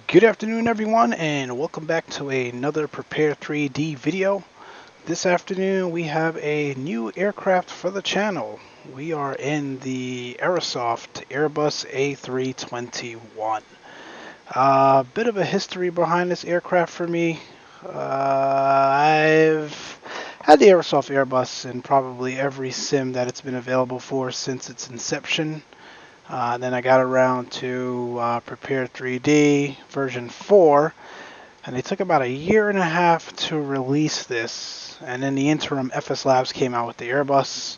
Good afternoon everyone and welcome back to another Prepare 3D video. This afternoon we have a new aircraft for the channel. We are in the Aerosoft Airbus A321. A bit of a history behind this aircraft for me. I've had the Aerosoft Airbus in probably every sim that it's been available for since its inception. Then I got around to Prepare 3D version 4, and they took about a year and a half to release this. And in the interim, FSLABS came out with the Airbus,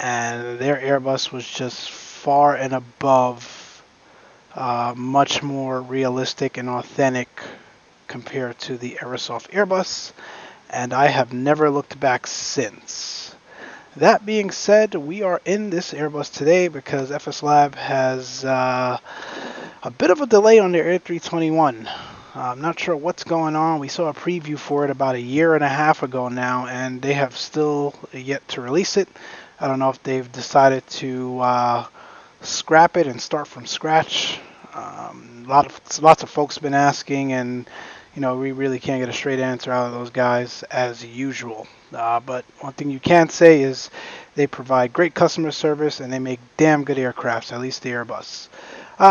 and their Airbus was just far and above, much more realistic and authentic compared to the Aerosoft Airbus, and I have never looked back since. That being said, we are in this Airbus today because FSLab has a bit of a delay on their A321. I'm not sure what's going on. We saw a preview for it about a year and a half ago now, and they have still yet to release it. I don't know if they've decided to scrap it and start from scratch. Lots of folks been asking, and we really can't get a straight answer out of those guys as usual. But one thing you can say is they provide great customer service and they make damn good aircrafts, at least the Airbus.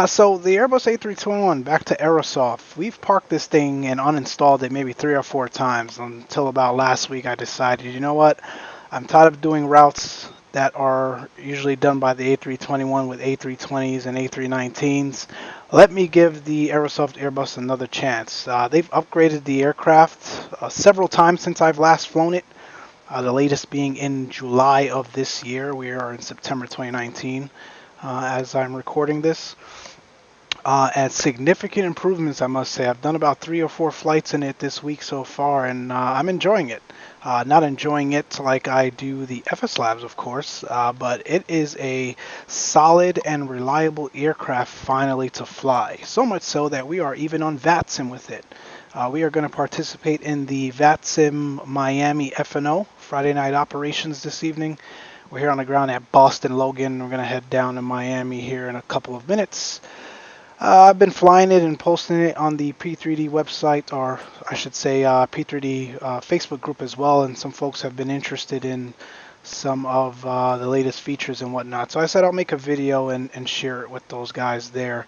So the Airbus A321, back to Aerosoft. We've parked this thing and uninstalled it maybe 3 or 4 times until about last week I decided, you know what? I'm tired of doing routes that are usually done by the A321 with A320s and A319s. Let me give the Aerosoft Airbus another chance. They've upgraded the aircraft several times since I've last flown it. The latest being in July of this year. We are in September 2019 as I'm recording this. And significant improvements, I must say. I've done about 3 or 4 flights in it this week so far, and I'm enjoying it. Not enjoying it like I do the FSLABS, of course, but it is a solid and reliable aircraft finally to fly. So much so that we are even on VATSIM with it. We are going to participate in the VATSIM Miami FNO Friday night operations this evening. We're here on the ground at Boston Logan. We're going to head down to Miami here in a couple of minutes. I've been flying it and posting it on the P3D website, or I should say P3D Facebook group as well, and some folks have been interested in some of the latest features and whatnot. So I said I'll make a video and share it with those guys there.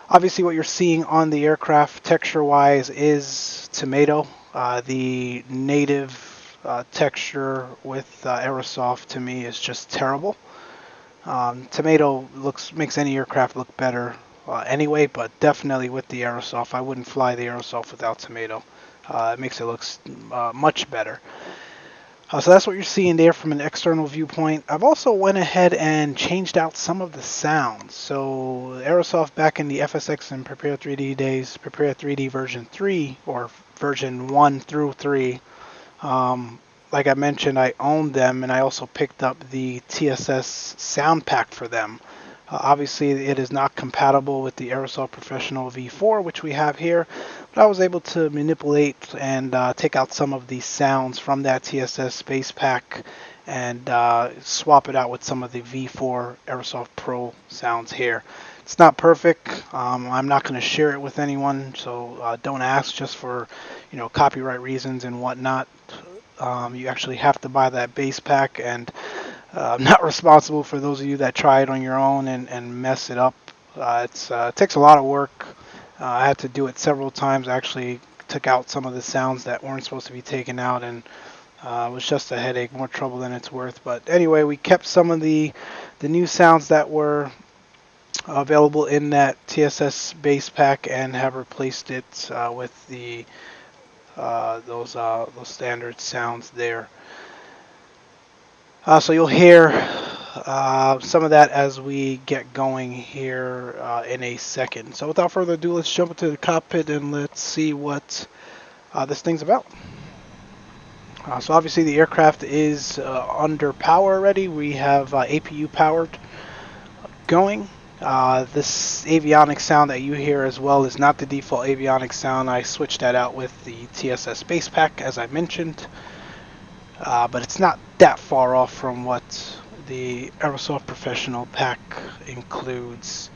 Obviously what you're seeing on the aircraft texture-wise is tomato. The native texture with Aerosoft to me is just terrible. Tomato makes any aircraft look better anyway, but definitely with the Aerosoft, I wouldn't fly the Aerosoft without tomato. It makes it look much better. So that's what you're seeing there from an external viewpoint. I've also went ahead and changed out some of the sounds. So Aerosoft back in the FSX and Prepare 3D days, Prepare 3D version 3 or version 1 through 3. Like I mentioned, I owned them, and I also picked up the TSS sound pack for them. Obviously, it is not compatible with the Aerosoft Professional V4, which we have here, but I was able to manipulate and take out some of the sounds from that TSS space pack and swap it out with some of the V4 Aerosoft Pro sounds here. It's not perfect. I'm not going to share it with anyone, so don't ask just for copyright reasons and whatnot. You actually have to buy that base pack, and I'm not responsible for those of you that try it on your own and mess it up. It takes a lot of work. I had to do it several times. I actually took out some of the sounds that weren't supposed to be taken out, and it was just a headache, more trouble than it's worth. But anyway, we kept some of the new sounds that were available in that TSS base pack and have replaced it with the those standard sounds there. So you'll hear some of that as we get going here in a second. So without further ado, let's jump into the cockpit and let's see what this thing's about. So obviously the aircraft is under power already. We have APU powered going. This avionics sound that you hear as well is not the default avionics sound. I switched that out with the TSS base pack, as I mentioned. But it's not that far off from what the Aerosoft Professional pack includes.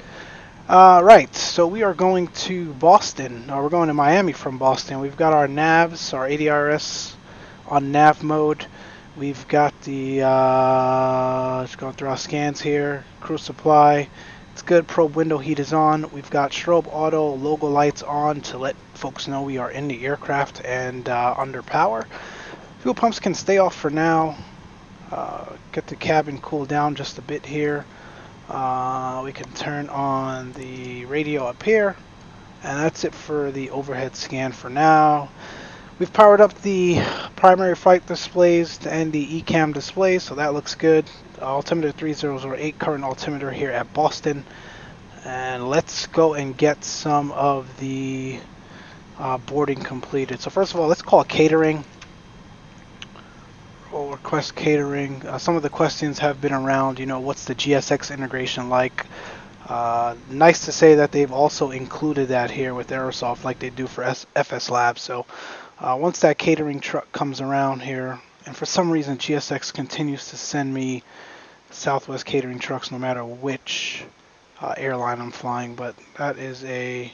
Right, so we are going to Boston, or we're going to Miami from Boston. We've got our NAVs, our ADRS on nav mode. We've got the, just going through our scans here, cruise supply. It's good, probe window heat is on. We've got strobe auto logo lights on to let folks know we are in the aircraft and under power. Fuel pumps can stay off for now. Get the cabin cooled down just a bit here. We can turn on the radio up here, and that's it for the overhead scan for now. We've powered up the primary flight displays and the ECAM displays, so that looks good. Altimeter 3008, current altimeter here at Boston. And let's go and get some of the boarding completed. So first of all, let's call catering. We'll request catering. Some of the questions have been around, what's the GSX integration like? Nice to say that they've also included that here with Aerosoft like they do for FSLABS. So once that catering truck comes around here, and for some reason GSX continues to send me Southwest catering trucks no matter which airline I'm flying, but that is a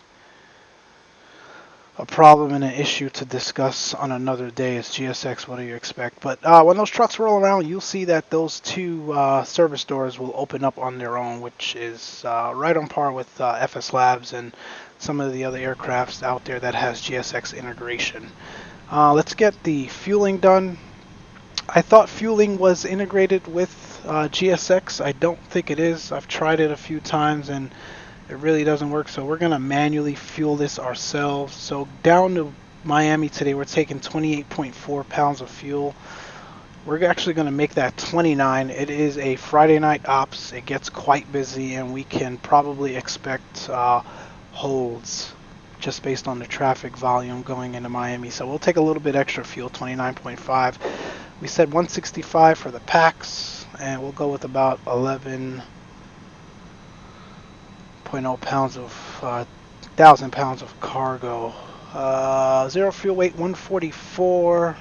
problem and an issue to discuss on another day. It's GSX, what do you expect? But when those trucks roll around, you'll see that those two service doors will open up on their own, which is right on par with FSLABS and some of the other aircrafts out there that has GSX integration. Let's get the fueling done. I thought fueling was integrated with GSX. I don't think it is. I've tried it a few times and it really doesn't work, so we're going to manually fuel this ourselves. So down to Miami today, we're taking 28.4 pounds of fuel. We're actually going to make that 29. It is a Friday night ops. It gets quite busy, and we can probably expect holds just based on the traffic volume going into Miami. So we'll take a little bit extra fuel, 29.5. We said 165 for the packs, and we'll go with about 11.0 pounds of 1,000 pounds of cargo. Zero fuel weight 144.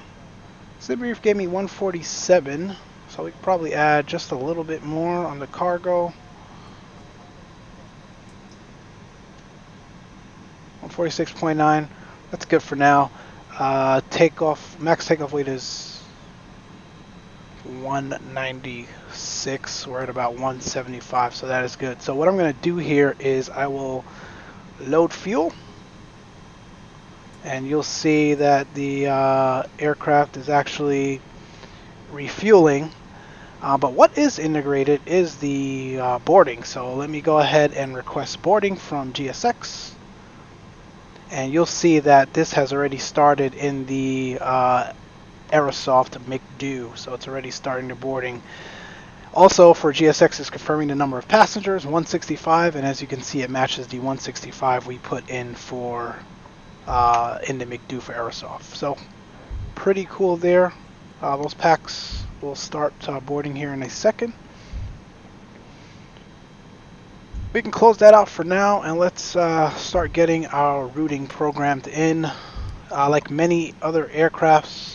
SimBrief gave me 147, so we could probably add just a little bit more on the cargo. 146.9. That's good for now. Max takeoff weight is 196. We're at about 175, so that is good. So what I'm going to do here is I will load fuel, and you'll see that the aircraft is actually refueling. But what is integrated is the boarding. So let me go ahead and request boarding from GSX. And you'll see that this has already started in the Aerosoft McDo, so it's already starting the boarding. Also for GSX is confirming the number of passengers, 165, and as you can see it matches the 165 we put in for in the McDo for Aerosoft. So pretty cool there. Those packs will start boarding here in a second. We can close that out for now, and let's start getting our routing programmed in. Like many other aircrafts,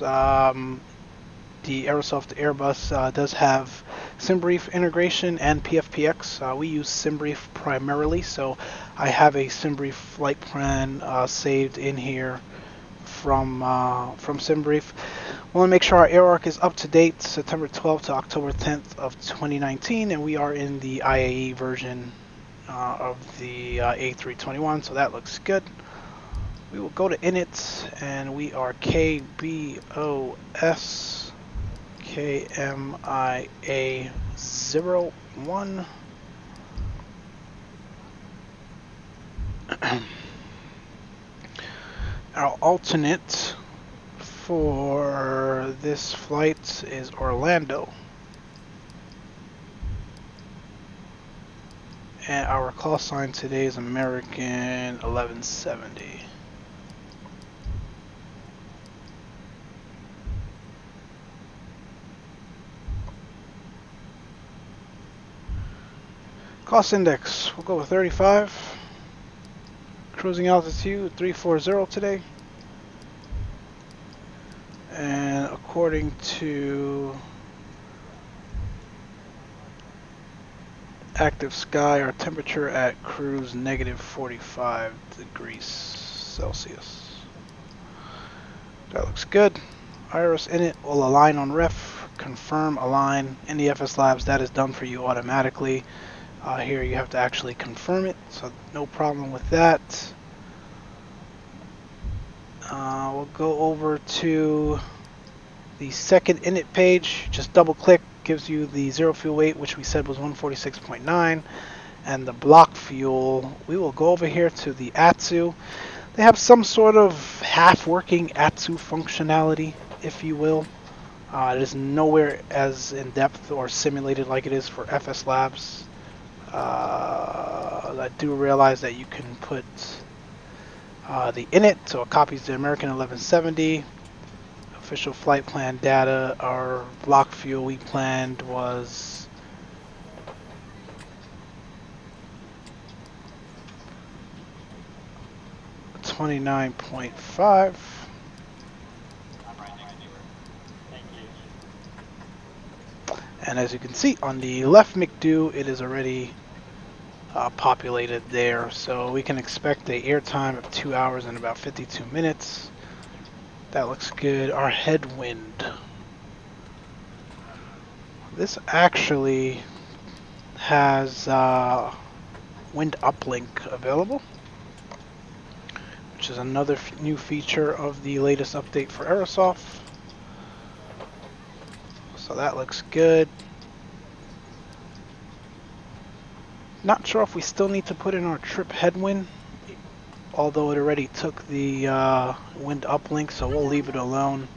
the Aerosoft Airbus does have SimBrief integration and PFPX. We use SimBrief primarily, so I have a SimBrief flight plan saved in here from SimBrief. We want to make sure our AirArc is up to date, September 12th to October 10th of 2019, and we are in the IAE version of the A321, so that looks good. We will go to init, and we are KBOS KMIA01. Our alternate for this flight is Orlando. And our call sign today is American 1170. Cost index, we'll go with 35. Cruising altitude 340 today. And according to Active sky, our temperature at cruise negative 45 degrees Celsius. That looks good. Iris init will align on ref, confirm, align. In the FSLABS, that is done for you automatically. Here you have to actually confirm it, so no problem with that. We'll go over to the second init page. Just double click, gives you the zero fuel weight, which we said was 146.9, and the block fuel. We will go over here to the ATSU. They have some sort of half-working ATSU functionality, if you will. It is nowhere as in-depth or simulated like it is for FSLABS. I do realize that you can put the init, so it copies the American 1170. Official flight plan data, our block fuel we planned was 29.5. And as you can see on the left McDo, it is already populated there, so we can expect a airtime of 2 hours and about 52 minutes. That looks good. Our headwind. This actually has wind uplink available, which is another new feature of the latest update for Aerosoft. So that looks good. Not sure if we still need to put in our trip headwind, although it already took the wind uplink, so we'll leave it alone.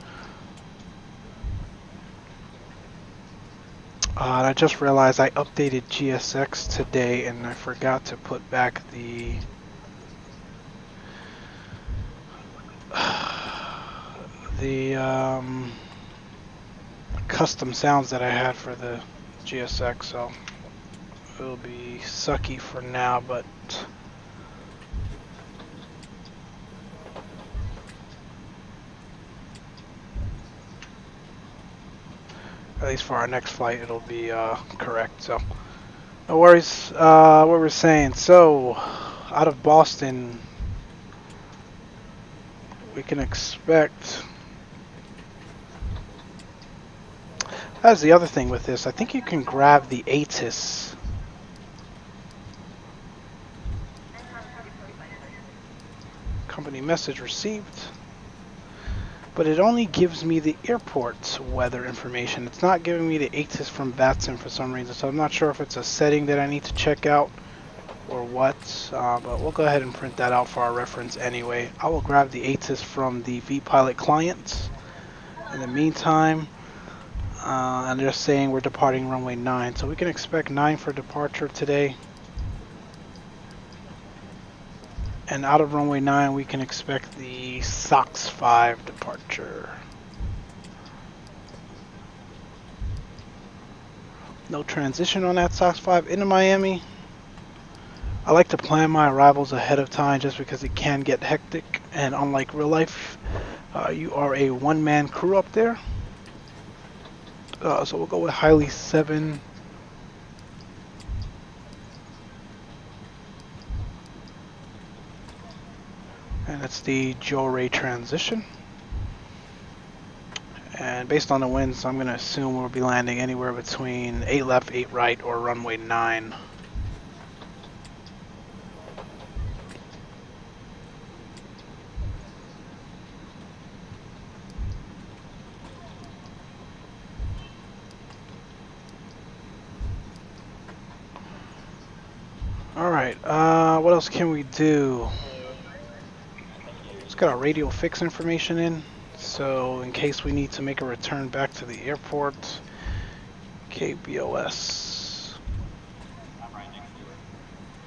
And I just realized I updated GSX today and I forgot to put back the custom sounds that I had for the GSX, so it'll be sucky for now, but at least for our next flight it'll be correct, so no worries. What we're saying, so out of Boston we can expect, that's the other thing with this, I think you can grab the ATIS. Company message received. But it only gives me the airport weather information. It's not giving me the ATIS from VATSIM for some reason, so I'm not sure if it's a setting that I need to check out or what, but we'll go ahead and print that out for our reference anyway. I will grab the ATIS from the vPilot client. In the meantime, and they're saying we're departing runway 9, so we can expect 9 for departure today. And out of runway 9, we can expect the SOX 5 departure. No transition on that SOX 5 into Miami. I like to plan my arrivals ahead of time just because it can get hectic. And unlike real life, you are a one-man crew up there. So we'll go with Highly 7. And it's the Joe Ray transition. And based on the winds, I'm going to assume we'll be landing anywhere between 8 left, 8 right, or runway 9. Alright, what else can we do? Got our radio fix information in, so in case we need to make a return back to the airport, KBOS.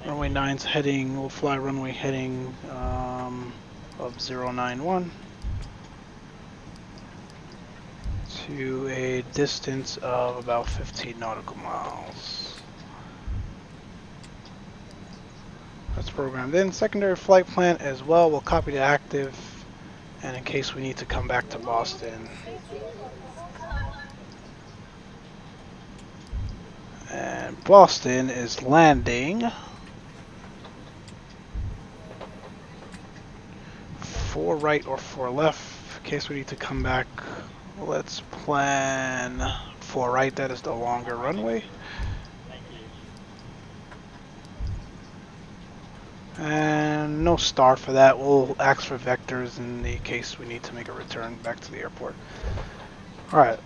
Runway 9's heading, we'll fly runway heading of 091 to a distance of about 15 nautical miles. That's programmed in. Secondary flight plan as well. We'll copy to active, and in case we need to come back to Boston. And Boston is landing 4 right or 4 left. In case we need to come back, let's plan 4 right. That is the longer runway. And no star for that. We'll ask for vectors in the case we need to make a return back to the airport. Alright,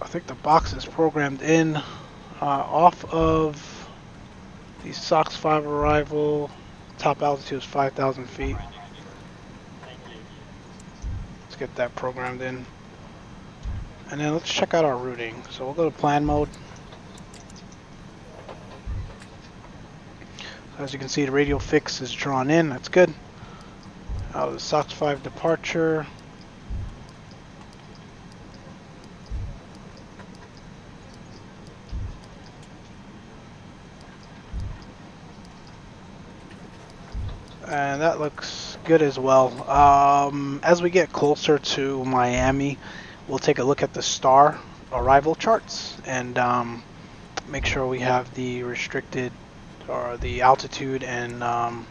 I think the box is programmed in off of the SOX 5 arrival. Top altitude is 5,000 feet. Let's get that programmed in. And then let's check out our routing. So we'll go to plan mode. As you can see, the radial fix is drawn in. That's good. Out of the SOX 5 departure. And that looks good as well. As we get closer to Miami, we'll take a look at the star arrival charts and make sure we have the restricted or the altitude and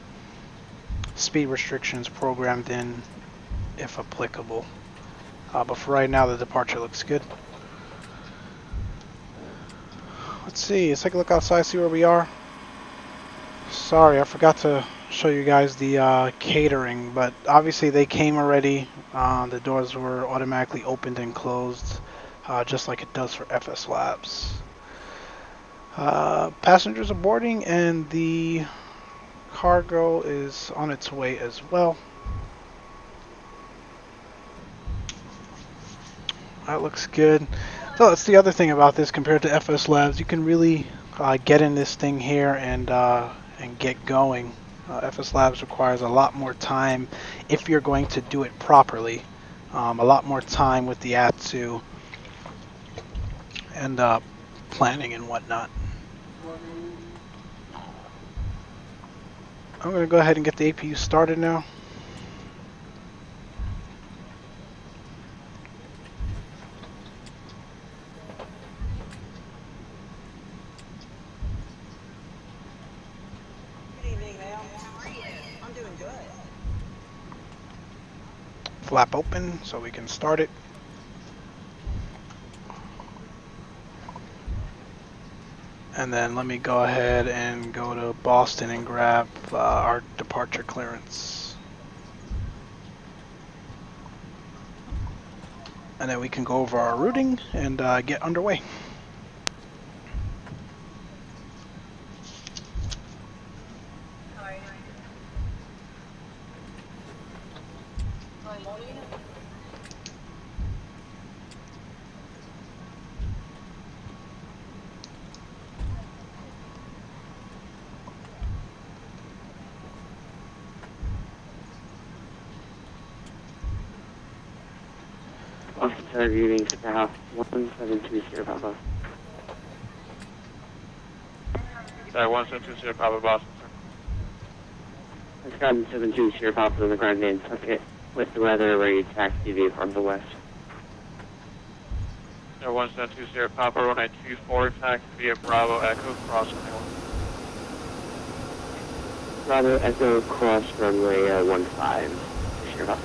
speed restrictions programmed in if applicable. But for right now, the departure looks good. Let's see, let's take a look outside, see where we are. Sorry, I forgot to show you guys the catering, but obviously they came already. The doors were automatically opened and closed, just like it does for FSLABS. Passengers are boarding and the cargo is on its way as well. That looks good. So that's the other thing about this compared to FSLABS. You can really get in this thing here and get going. FSLABS requires a lot more time if you're going to do it properly. A lot more time with the ATSU and planning and whatnot. I'm going to go ahead and get the APU started now. Flap open so we can start it. And then let me go ahead and go to Boston and grab our departure clearance. And then we can go over our routing and get underway. Reading Scout 1720 Papa. Sorry, 1720 Papa Boston, sir. Scout 720 Papa on the ground name Tucket with the weather ready to taxi via from the west. Sir, 1720 Papa, 1924, taxi via Bravo Echo, cross runway 1. Bravo Echo, cross runway 15. Sure, Papa.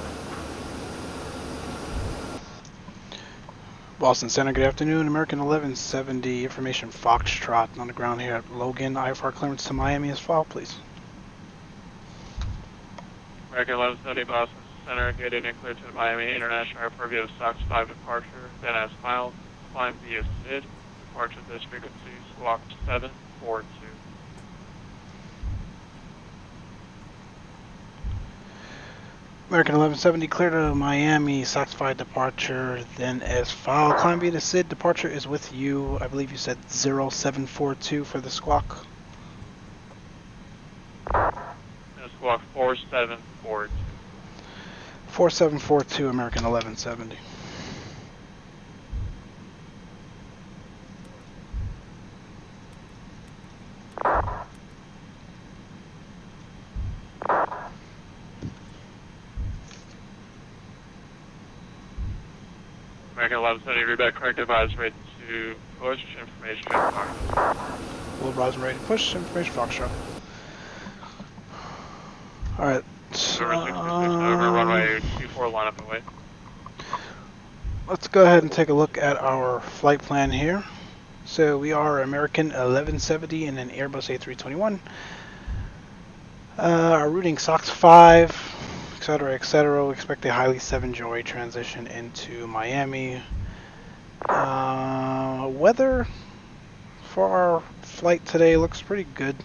Boston Center, good afternoon. American 1170, information Foxtrot on the ground here at Logan. IFR clearance to Miami as filed, please. American 1170, Boston Center, gated and cleared to Miami International Airport via SOX 5 departure, then as filed, climb via SID, departure this frequency, squawk 742. American 1170, clear to Miami, SOX 5 departure, then as filed. Climb via the SID, departure is with you. I believe you said 0742 for the squawk. Squawk 4742. 4742, American 1170. American 1170, read back correct advisory to push information Foxtrot. Full browser ready to push information Foxtrot. Alright. November 626, November runway 24, line up and wait. Let's go ahead and take a look at our flight plan here. So we are American 1170 in an Airbus A321. Our routing SOX 5, etc., etc. We expect a highly 7-joy transition into Miami. Weather for our flight today looks pretty good.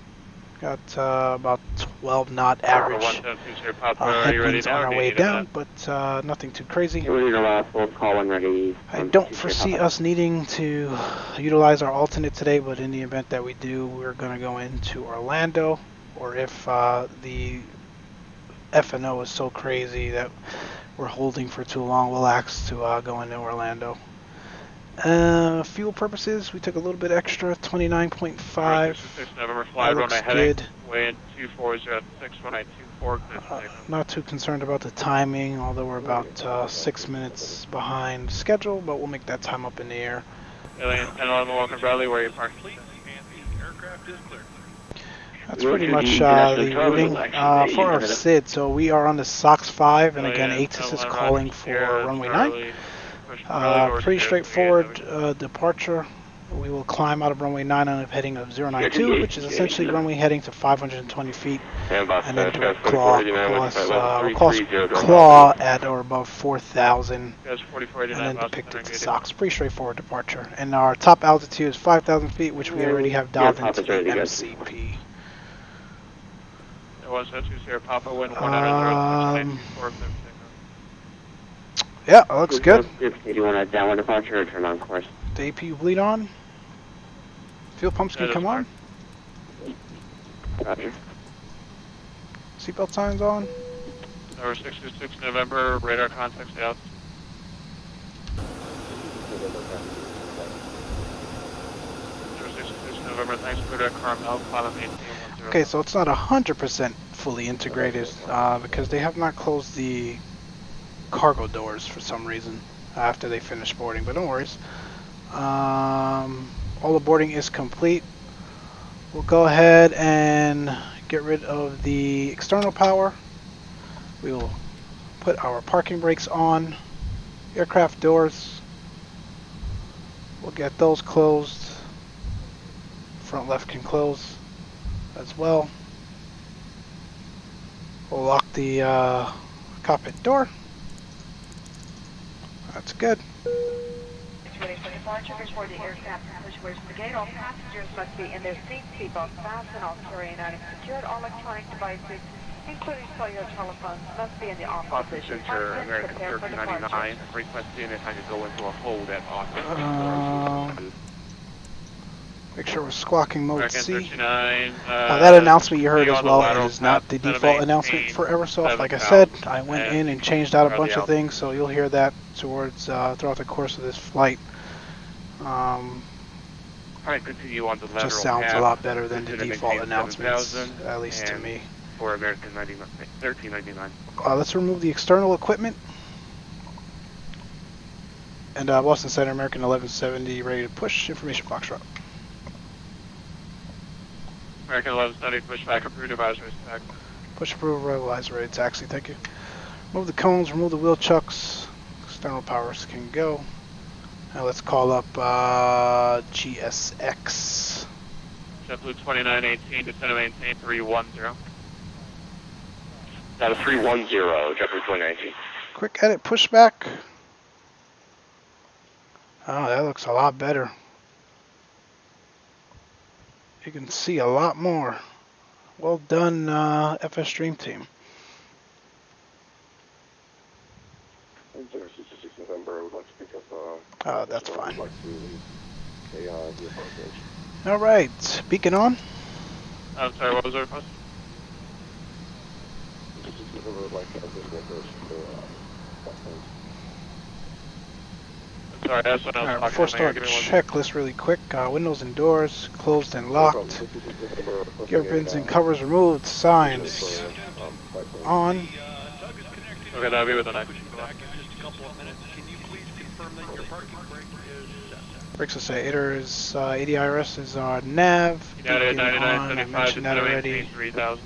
Got about 12 knot average headwinds on our way down, but nothing too crazy. I don't foresee us needing to utilize our alternate today, but in the event that we do, we're going to go into Orlando, or if the FNO is so crazy that we're holding for too long, we'll ask to go into Orlando. Fuel purposes, we took a little bit extra, 29.5. That looks good. Not too concerned about the timing, although we're about 6 minutes behind schedule, but we'll make that time up in the air. Bradley, where you parked. That's pretty much the routing for our SID. So we are on the SOX 5, and again, ATIS is calling for runway 9. Pretty straightforward departure. We will climb out of runway 9 on a heading of 092, which is essentially runway heading to 520 feet, and then direct claw at or above 4,000, and then depicted to SOX. Pretty straightforward departure. And our top altitude is 5,000 feet, which we already have dialed into the MCP. Yeah, it looks good. Do you want a downward departure or turn on course? The AP bleed on. Fuel pumps can come on. Roger. Seatbelt signs on. Number 626 November, radar contacts out. Number 626 November, thanks for that Carmel, pilot 1810. Okay, so it's not 100% fully integrated because they have not closed the cargo doors for some reason after they finish boarding, but don't worry. All the boarding is complete. We'll go ahead and get rid of the external power. We will put our parking brakes on. Aircraft doors, we'll get those closed. Front left can close as well. We'll lock the cockpit door. That's good. Ready for departure before the aircraft pushes towards the gate. All passengers must be in their seats, seatbelts fastened, all carrying items secured. All electronic devices, including cellular telephones, must be in the off position. American 1399, requesting if I could go into a hold at office. Make sure we're squawking mode American C. 39, That announcement you heard as well is not the default announcement for Aerosoft. Like I said, I went in and changed out a bunch of things, so you'll hear that towards throughout the course of this flight. Continue on the lateral Just sounds path, a lot better than the default announcements, at least to me. For American 1399. Let's remove the external equipment. And Boston Center, American 1170, ready to push. Information Foxtrot. American 1170, push back, approved advisory taxi. Push approved, advisory taxi, thank you. Remove the cones, remove the wheel chucks. External powers can go. Now let's call up GSX. JetBlue 2918, descend and maintain 310. That is 310, JetBlue 2019. Quick edit pushback. Oh, that looks a lot better. You can see a lot more. Well done, FS Stream team. That's fine. All right, beacon on. I'm sorry, what was the request? Sorry, that's what I was talking Before about. start, checklist really quick. Windows and doors closed and locked. Gear bins and covers removed. Signs on. Okay, that'll be with the next. Brakes us at is 80 IRS is our nav. United Beacon on, I 9975 mentioned that already. 3000.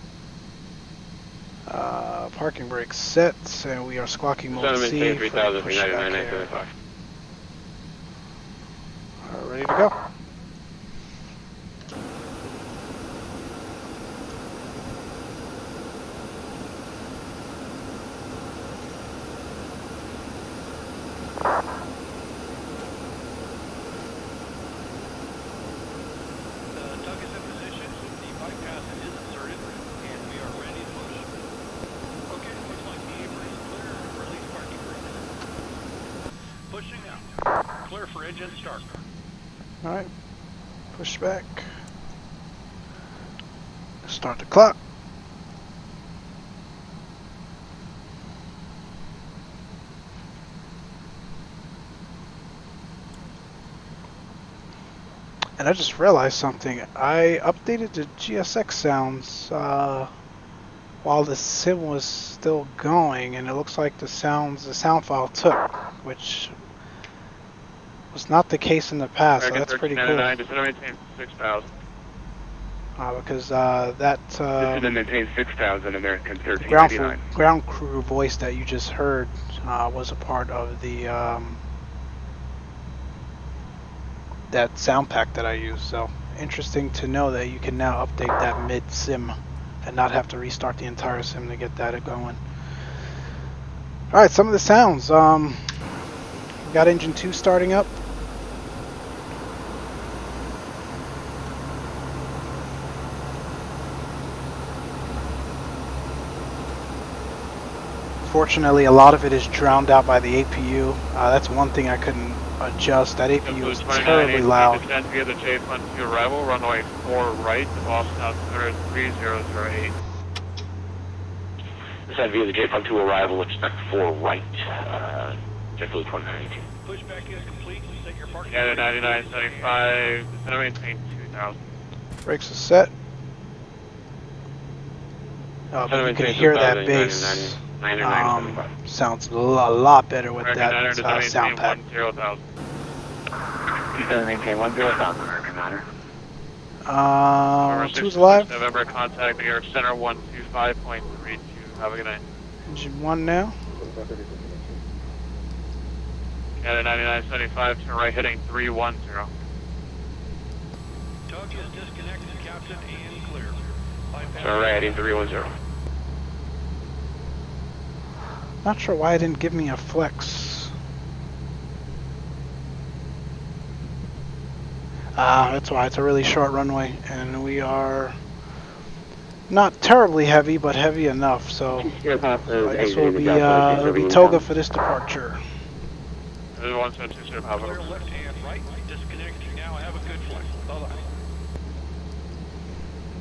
Parking brake set, and we are squawking mode C for the pushback here. Ready to go. Clear for engine start. Alright, push back. Start the clock. And I just realized something. I updated the GSX sounds while the sim was still going, and it looks like the sound file took, which was not the case in the past, so that's pretty cool. Just maintain 6,000. Because that maintain 6,000 and they're 1399. ground crew voice that you just heard was a part of the that sound pack that I used. So interesting to know that you can now update that mid sim and not have to restart the entire sim to get that going. All right, some of the sounds. We got engine 2 starting up. Fortunately, a lot of it is drowned out by the APU. That's one thing I couldn't adjust. That APU is terribly loud. Descend via the J-12 arrival, runway 4 right, to Boston altimeter 3008. Descend via the J-12 arrival, expect 4 right, JetBlue 2019. Pushback is complete. Set your parking. United 9975, descend maintain 2000. Brakes are set. But you can hear that bass. Sounds a lot better with that sound pack. 10,000. Maintain 10,000, American Niner. 2's alive. November, contact New York Center 125.32. Have a good night. Engine 1 now. United 9975 to right, heading 310. Tug is disconnected, Captain, and clear. So right, heading 310. Not sure why it didn't give me a flex. That's why. It's a really short runway, and we are not terribly heavy, but heavy enough. So I guess it'll be toga for this departure. There's 172 Papa. Clear left and right. Disconnect. Now have a good flight. Bye-bye.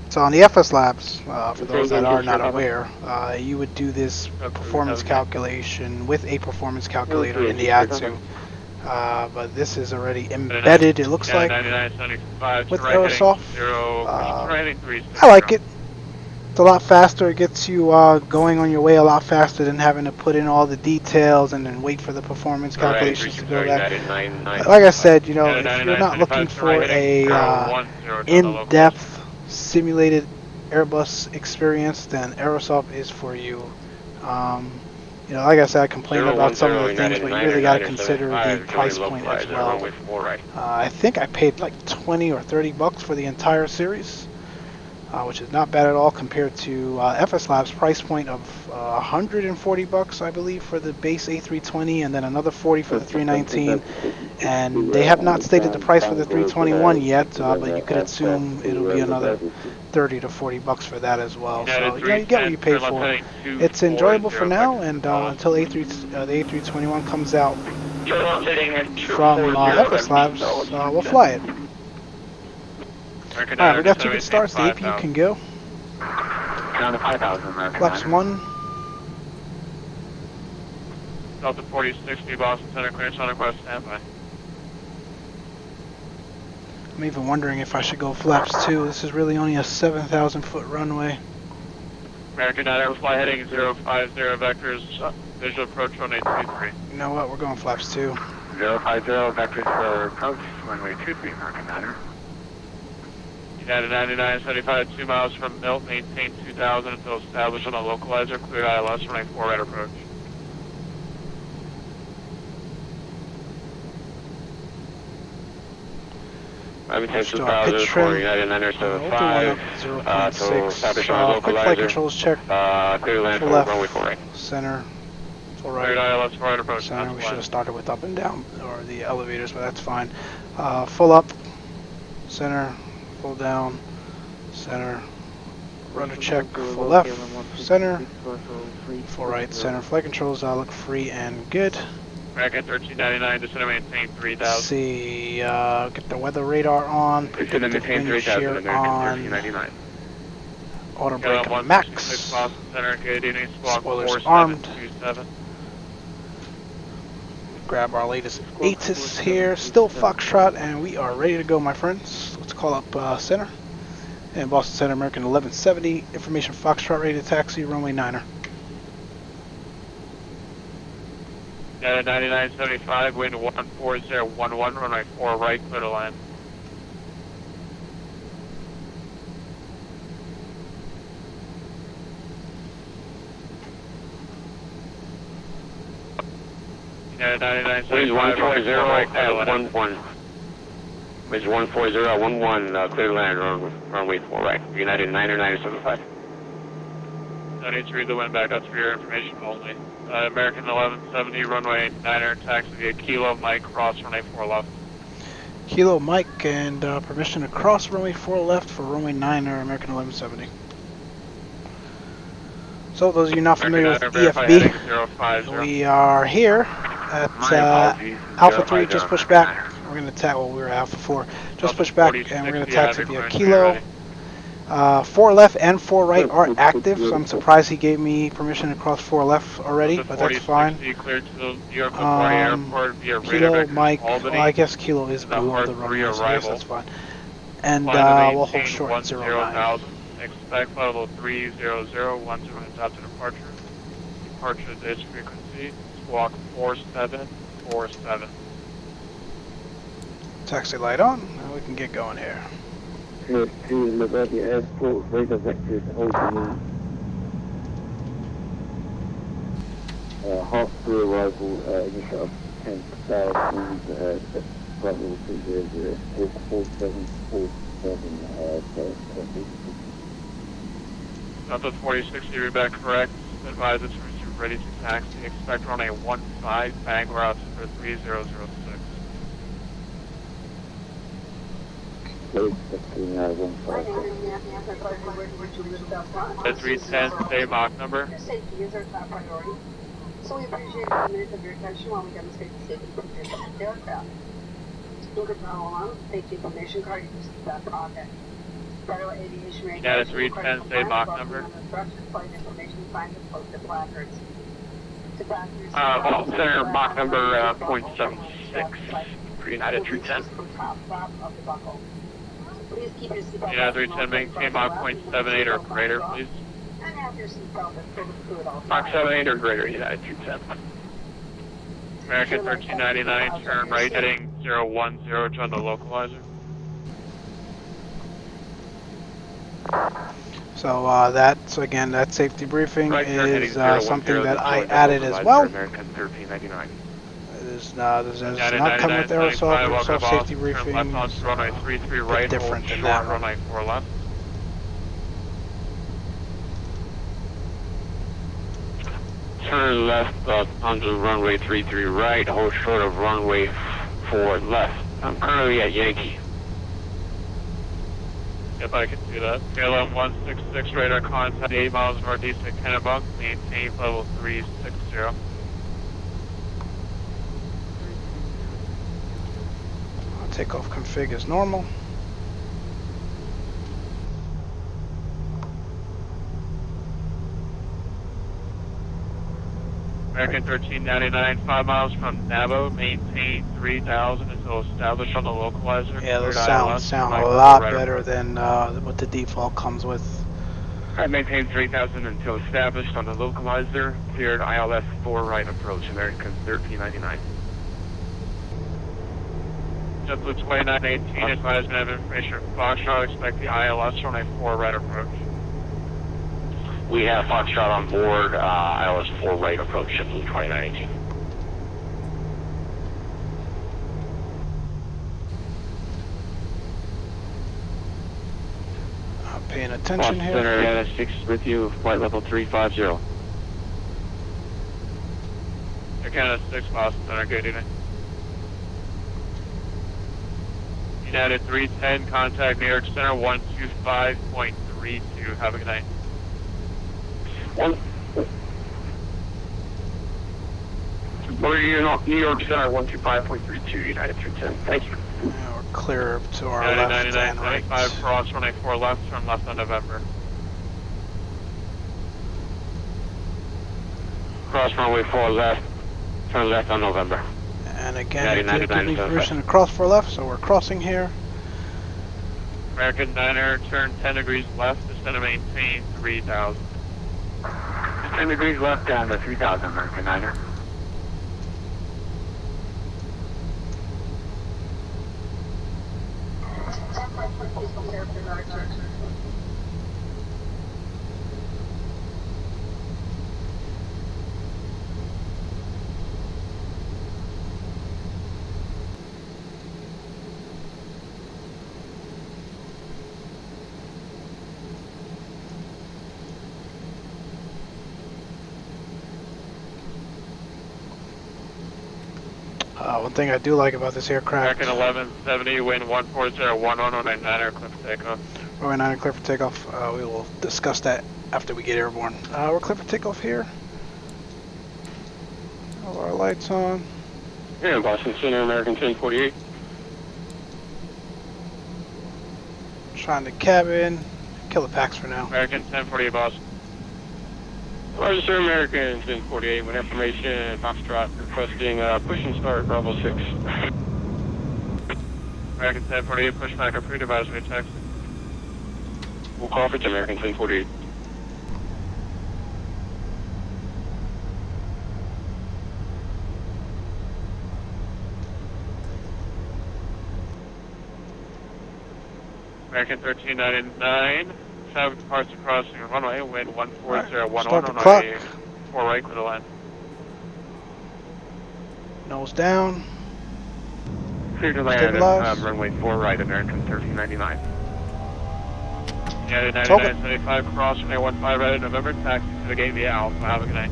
So on the FSLABS, for those that are not aware, you would do this performance calculation with a performance calculator in the ATSU. But this is already embedded, it looks like, with Aerosoft. I like it. It's a lot faster. It gets you going on your way a lot faster than having to put in all the details and then wait for the performance calculations to go back. Like I said, you know, if you're not looking for a in-depth simulated Airbus experience, then Aerosoft is for you. You know, like I said, I complained about some of the things, but you really got to consider the price point as well. I think I paid like 20 or 30 bucks for the entire series, which is not bad at all compared to FSLABS price point of 140 bucks, I believe, for the base A320, and then another 40 for the 319. And they have not stated the price for the 321 yet, but you could assume it'll be another 30 to 40 bucks for that as well. So you know, you get what you pay for. It's enjoyable for now, and until the A321 comes out from FSLABS, we'll fly it. Alright, we got 2 good starts. The APU can go. Flex 1. Delta 4060, Boston Center, clearance on request, standby. I'm even wondering if I should go flaps 2. This is really only a 7,000 foot runway. American Niner, fly heading 050 vectors, visual approach runway 23. You know what? We're going flaps 2. 050, vectors for approach, runway 23, American Niner. United 9975, 2 miles from Milt, maintain 2000 until established on the localizer, cleared ILS, runway 4 right approach. I'm Pitch 2000 for trim. United We'll do one 975, up, to 0.6. establish on the Quick flight localizer, controls check. clear land Full for left, runway 4 right. center, full Cleared right, ILS, 4 right approach. center. We That's should have one. started with up and down, or the elevators, but that's fine. Full up, center, full down, center. Rudder check, full left, center, full right, center. Flight controls look free and good. American 1399, descend and maintain 3000. Let's see, get the weather radar on, Descend and predictive maintain wind 3000, shear American on, 1399. auto KLM brake 166, max, Boston Center, Canadian Squawk spoilers armed. 4727. Grab our latest ATIS here, still Foxtrot, and we are ready to go, my friends. Let's call up center. And Boston Center, American 1170, information Foxtrot, ready to taxi, runway 9er. United 9975, wind 14011, runway 4 right, clear to land. United 9975, runway 4 right, clear to land. 140, 11. Winds 14011, clear land, runway 4 right. United 9975. No need to read the wind back, that's for your information only. American 1170, runway 9er, taxi via Kilo Mike, cross runway 4 left. Kilo Mike, and permission to cross runway 4 left for runway 9er, American 1170. So, those of you not familiar with EFB, we are here at Alpha 3, just push back. We're going to attack, well, we were Alpha 4. Just push back, and we're going to taxi via Kilo. 4 left and 4 right are active, so I'm surprised he gave me permission to cross 4 left already, but that's fine. Kilo, Mike, well, I guess Kilo is below the runway, so I guess that's fine. And we'll hold short at 09. Expect level 30010 minutes after departure. Departure ditch frequency, squawk 4747. Taxi light on, and we can get going here. To LaGuardia Airport, radar vectors opening. Half through arrival, initial of 10,000, level 300, 4747, Delta 4060, read back correct. Advise it's ready to taxi. Expect runway 15, Bangor altimeter 3006. The 310, say Mach number. Safety is our top priority, so we appreciate a minute of your attention while we demonstrate the safety features of the aircraft. You can follow along with safety information card you received that project. Federal Aviation Regulation. Yeah, the 310, say Mach number. Flight information signs and posted placards. Boston Center, Mach number 0.76 for United 310. Please keep your seatbelt. United 310, maintain Mach 0.78 or greater, please. And have your seatbelt and pull the fluid all Mach 78 or greater, United 310. American 1399, turn right, heading 010, join the localizer. So so again, that safety briefing Right, is 010, something that I added as well. American 1399. This does not come with Aerosoft. Aerosoft safety briefing is runway 33 right, different hold than short, that one. runway 4 left. Turn left onto runway 33 right, hold short of runway 4 left. I'm currently at Yankee. If I can do that. KLM 166, radar contact 8 miles northeast of Kennebunk, maintain level 360. Takeoff config as normal. American 1399, 5 miles from Nabo, maintain 3000 until established on the localizer. Yeah, those Cleared sound ILS, a lot right better approach. than what the default comes with. I maintain 3000 until established on the localizer. Cleared ILS 4 right approach, American 1399. JetBlue 2918, advisement of information from Foxtrot, expect the ILS on a 4 right approach. We have Foxtrot on board, ILS 4 right approach, JetBlue 2918. Paying attention here. Center Canada 6 with you, flight level 350. Air Canada 6, Boston Center, good evening. United 310, contact New York Center 125.32. Have a good night. New York Center 125.32, United 310. Thank you. Yeah, we're clear to our United left and right. 99.75, cross runway 4 left, turn left on November. Cross runway 4 left, turn left on November. And again, it did give me 99.75. permission to cross for left, so we're crossing here. American Niner, turn 10 degrees left, descend and maintain 3000. 10 degrees left down to 3000, American Niner. One thing I do like about this aircraft, American 1170, wind 140, 1109 Niner, clear for takeoff. runway 9 clear for takeoff. We will discuss that after we get airborne. We're clear for takeoff here. All our lights on. Here, Boston Center, American 1048. Trying to cabin. Kill the packs for now. American 1048, Boston. Roger, sir, American 1048 with information, Foxtrot requesting push and start Bravo 6. American 1048, push back approved, advisory text. We'll call for American 1048. American 1399, traffic departs crossing the runway, wind 140, Start the 11 clock. 4 right, clear to land. Nose down. Clear to land, Stabilize. runway 4 right, American 1399. United It's open. 9975, cross runway 15 right, November, taxi to the gate via Alpha. Have a good night.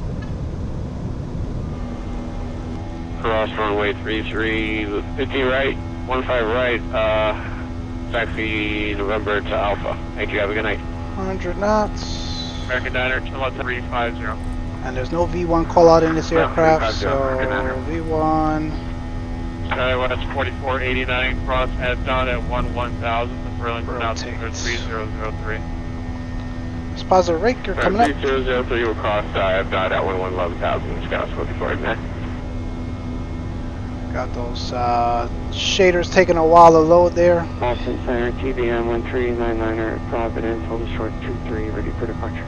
Cross runway 33, 15 right, 15 right, taxi November to Alpha. Thank you, have a good night. 100 knots. American Niner, turn left 350. And there's no V1 call out in this No, aircraft, 350, so good night. V1. SkyWest 4489, cross head down at 1000 to Burlington, altitude Rotate. 3003. Dispositor rake, you're coming up. 3003, you will cross I've got at 11,000, Scouts 44, man. Got those shaders taking a while to load there. Boston Center, TBM 1399er, Providence, hold the short 23, ready for departure.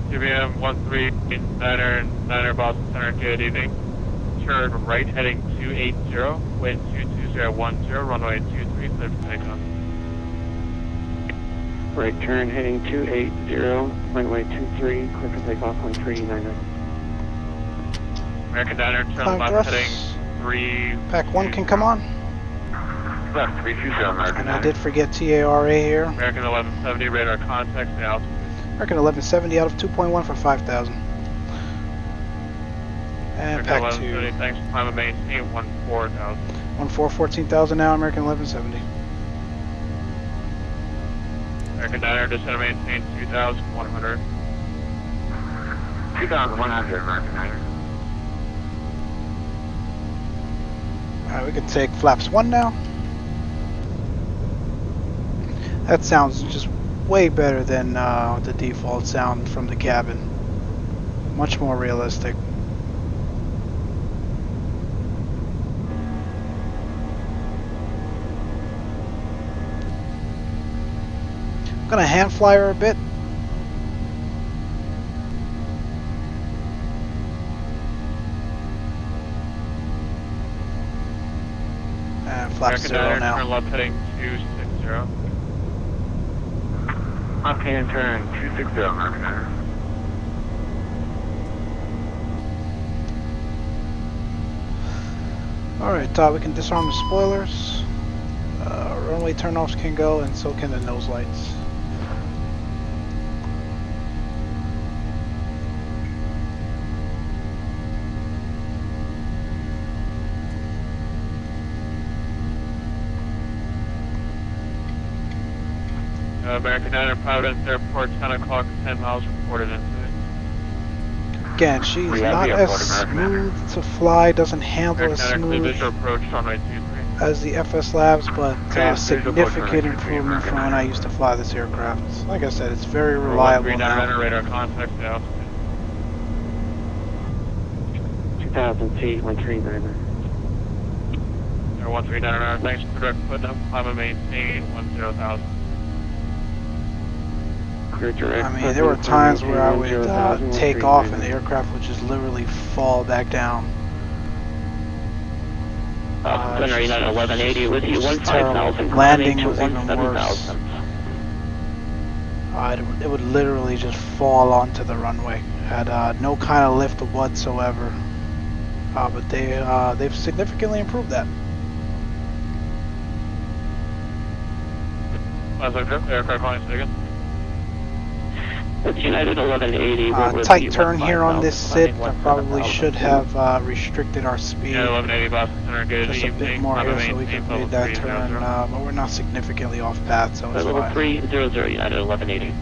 TBM 139er, Boston Center, good evening. Turn right heading 280, wind 22010, runway 23, clear for takeoff. Right turn heading 280, runway 23, clear for takeoff on 399. American Niner, turn Climb left thrust. heading 3. Pack 1 can come on. Left 320, American And I did forget TARA here. American 1170, radar contact and altitude. American 1170 out of 2.1 for 5,000. And American pack 1170, 2. thanks for climb and maintain 14,000. 14,000 now, American 1170. American Niner, descend and maintain 2,100. 2,100, American Niner. Alright, we can take flaps 1 now. That sounds just way better than the default sound from the cabin. Much more realistic. I'm gonna hand fly her a bit. flaps American 0 Niner, now. turn left heading 260. Left hand turn 260, American Niner. Alright, we can disarm the spoilers. Runway turnoffs can go, and so can the nose lights. American Niner, Providence Airport, 10 o'clock, 10 miles reported into it. Again, she's We have not the as airport, American smooth to fly, doesn't handle as American Niner, clear smooth visual approach, runway 23. as the FSLABs, but Clear visual approach, significant runway 23, improvement from when I used to fly this aircraft. Like I said, it's very reliable 13 now. Niner, radar contact, altitude. 2000 feet, 139. 1399, thanks for direct footnote, climb and maintain 10,000. I mean, there were times where I would take off and the aircraft would just literally fall back down. Center United 1180 with you, 15,000. Landing was even worse. It would literally just fall onto the runway. Had no kind of lift whatsoever. But they've significantly improved that. Aircraft flying again. United 1180. Tight turn here on this SID. I probably should have restricted our speed Yeah, 1180 Boston Center, good just a evening. bit more Climb here and so we maintain could level make that 300. turn, but we're not significantly off path, so it's Level fine. 300, United 1180.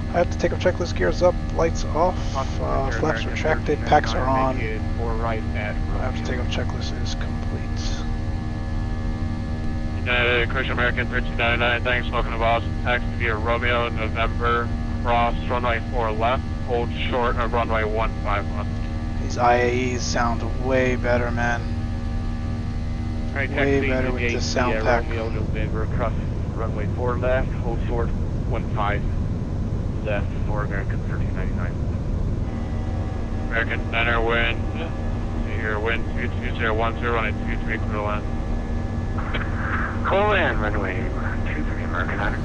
I have to take a checklist, gears up, lights off, flaps retracted, packs are on. I have to take a checklist is complete. United Christian American 1399, thanks, welcome to Boston. Taxi via Romeo, November, cross, runway 4 left, hold short of runway 15 left. These IAEs sound way better, man. Right, Way better with this sound pack. Romeo, November, cross runway 4 left, hold short 15 left for American 1399. American Niner wind, see here, wind 22010, runway 23, clear to land. Clear land, runway 23, American Niner.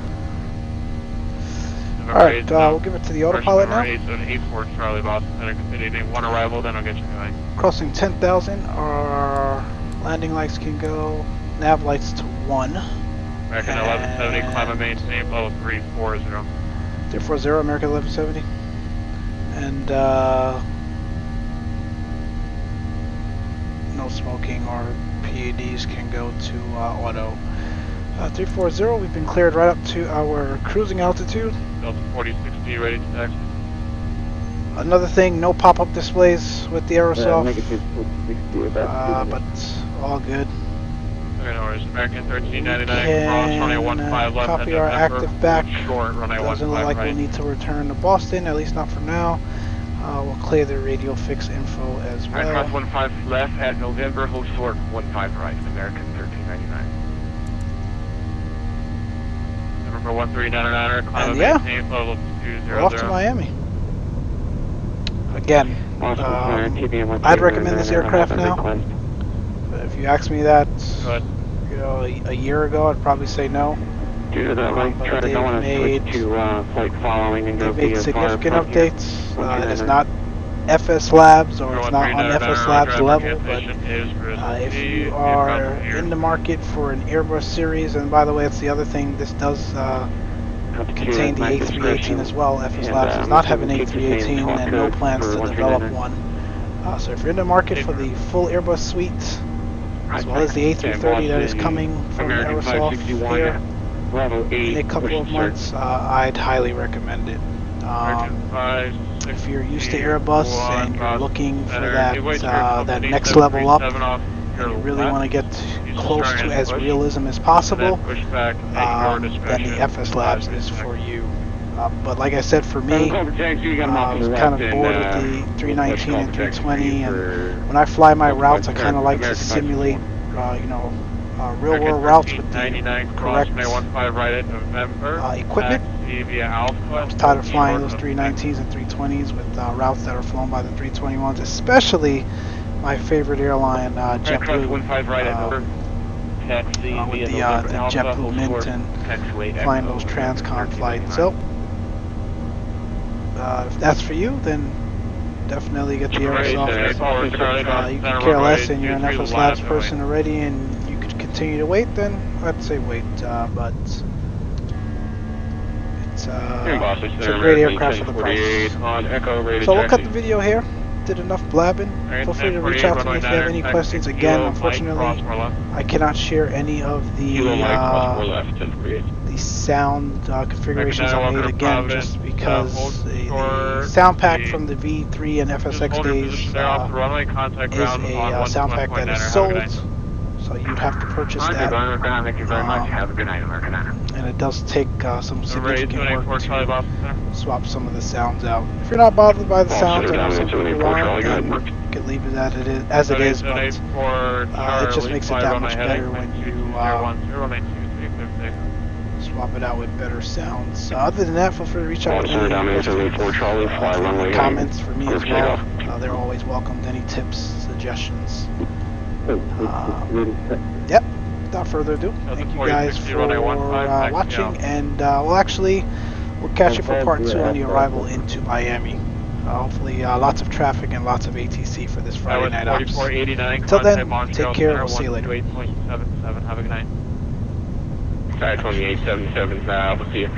Alright, we'll give it to the autopilot now. 8784 Charlie Boston Center, good evening, one arrival, then I'll get you going. Crossing 10,000, our landing lights can go, nav lights to 1. American 1170, climb and maintain level 340. 340, American 1170. And no smoking or PADs can go to auto. 340, we've been cleared right up to our cruising altitude. Delta 4060, ready to taxi. Another thing, no pop-up displays with the Aerosoft, but all good. Okay, no worries. American 1399, cross runway 15 left. Copy at our November, active back. short, runway 15 Doesn't look like right. we'll need to return to Boston, at least not for now. We'll clear the radio fix info as Alright, cross well. 15 left at November, hold short 15 right, American 1399. November 1399, climb And and yeah, maintain level 200. We're off to Miami. Again, I'd recommend this aircraft now. But if you asked me that, you know, a year ago, I'd probably say no. Due to the right, try to go on a switch to flight following and go They've made via significant fire here. updates. It is not FSLABS or it's not on FSLABS level, but if you are in the market for an Airbus series, and by the way, it's the other thing, this does contain the A318 as well. FSLABS does not have an A318 and no plans to develop one. So if you're in the market for the full Airbus suite, as well as the A330 that is coming from Aerosoft here in a couple of months, I'd highly recommend it. If you're used to Airbus and you're looking for that next level up, and you really want to get close to as realism as possible, then the FSLABS is for you. But like I said, for me, I was kind of bored with the 319 and 320, and when I fly my routes, I kind of like to simulate, real world routes with the correct equipment. I was tired of flying those 319s and 320s with routes that are flown by the 321s, especially my favorite airline, Aircraft JetBlue. 15 right at over. Taxi With via the November Alpha, JetBlue hold Mint short, and taxiway flying Echo, those November transcon 1399. flights. So, if that's for you, then definitely get the Aerosoft. You could care less and you're an FSLABS person already and you could continue to wait, then I'd say wait. But it's a great aircraft for the price. So we'll cut the video here. Did enough blabbing. Feel free to reach out to me if you have any questions. Again, unfortunately, I cannot share any of the sound configurations I made again, just because the sound pack from the V3 and FSX days is a sound pack that is sold, so you'd have to purchase that. Thank you very much. Have a good night, American Honor. And it does take some significant work to swap some of the sounds out. If you're not bothered by the sounds, I know some people aren't, then you can leave it as it is, but it just makes it that much better when you swap it out with better sounds. Other than that, feel free to reach out with any questions, comments for me as well. They're always welcomed. Any tips, suggestions. Yep. Without further ado, thank you guys for watching, and we'll catch you for part 2 on the arrival into Miami. Hopefully lots of traffic and lots of ATC for this Friday night ops. Until then, take care. We'll see you later. Have a good night. Flight 2877, we'll see you.